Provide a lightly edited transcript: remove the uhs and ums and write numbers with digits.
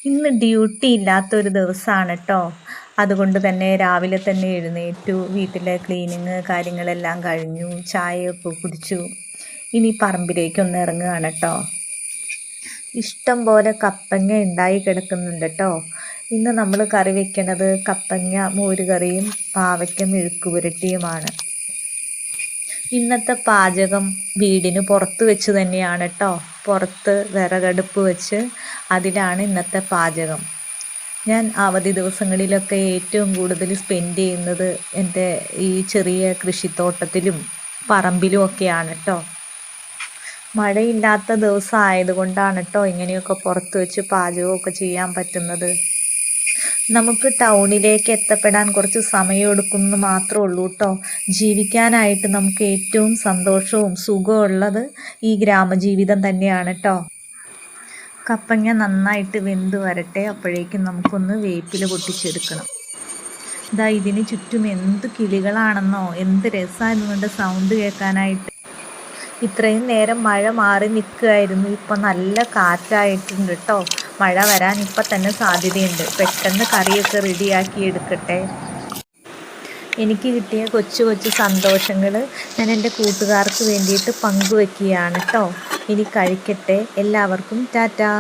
ഇന്ന് ഡ്യൂട്ടി ഇല്ലാത്തൊരു ദിവസമാണ് കേട്ടോ. അതുകൊണ്ട് തന്നെ രാവിലെ തന്നെ എഴുന്നേറ്റു, വീട്ടിലെ ക്ലീനിങ് കാര്യങ്ങളെല്ലാം കഴിഞ്ഞു, ചായയൊക്കെ കുടിച്ചു. ഇനി പറമ്പിലേക്കൊന്ന് ഇറങ്ങുകയാണ് കേട്ടോ. ഇഷ്ടം പോലെ കപ്പങ്ങ ഉണ്ടായി കിടക്കുന്നുണ്ട് കേട്ടോ. ഇന്ന് നമ്മൾ കറി വെക്കണത് കപ്പങ്ങ മോരുകറിയും പാവയ്ക്ക മെഴുക്ക് പുരട്ടിയുമാണ്. ഇന്നത്തെ പാചകം വീടിന് പുറത്ത് വെച്ച് തന്നെയാണ് കേട്ടോ. പുറത്ത് വിറകടുപ്പ് വെച്ച് അതിലാണ് ഇന്നത്തെ പാചകം. ഞാൻ അവധി ദിവസങ്ങളിലൊക്കെ ഏറ്റവും കൂടുതൽ സ്പെൻഡ് ചെയ്യുന്നത് എൻ്റെ ഈ ചെറിയ കൃഷിത്തോട്ടത്തിലും പറമ്പിലും ഒക്കെയാണ് കേട്ടോ. മഴയില്ലാത്ത ദിവസം ആയതുകൊണ്ടാണ് കേട്ടോ ഇങ്ങനെയൊക്കെ പുറത്ത് വെച്ച് പാചകമൊക്കെ ചെയ്യാൻ പറ്റുന്നത്. നമുക്ക് ടൗണിലേക്ക് എത്തപ്പെടാൻ കുറച്ച് സമയമെടുക്കുമെന്ന് മാത്രമേ ഉള്ളൂ കേട്ടോ. ജീവിക്കാനായിട്ട് നമുക്ക് ഏറ്റവും സന്തോഷവും സുഖവും ഉള്ളത് ഈ ഗ്രാമജീവിതം തന്നെയാണ് കേട്ടോ. കപ്പങ്ങ നന്നായിട്ട് വെന്ത് വരട്ടെ, അപ്പോഴേക്കും നമുക്കൊന്ന് വേപ്പില പൊട്ടിച്ചെടുക്കണം. ഇതാ ഇതിന് ചുറ്റും എന്ത് കിളികളാണെന്നോ, എന്ത് രസമായതുകൊണ്ട് സൗണ്ട് കേൾക്കാനായിട്ട്. ഇത്രയും നേരം മഴ മാറി നിൽക്കുകയായിരുന്നു, ഇപ്പം നല്ല കാറ്റായിട്ടുണ്ട് കേട്ടോ. മഴ വരാൻ ഇപ്പം തന്നെ സാധ്യതയുണ്ട്. പെട്ടെന്ന് കറിയൊക്കെ റെഡിയാക്കി എടുക്കട്ടെ. എനിക്ക് കിട്ടിയ കൊച്ചു കൊച്ചു സന്തോഷങ്ങൾ ഞാൻ എൻ്റെ കൂട്ടുകാർക്ക് വേണ്ടിയിട്ട് പങ്കുവെക്കുകയാണ് കേട്ടോ. ഇനി കഴിക്കട്ടെ. എല്ലാവർക്കും ടാറ്റാ.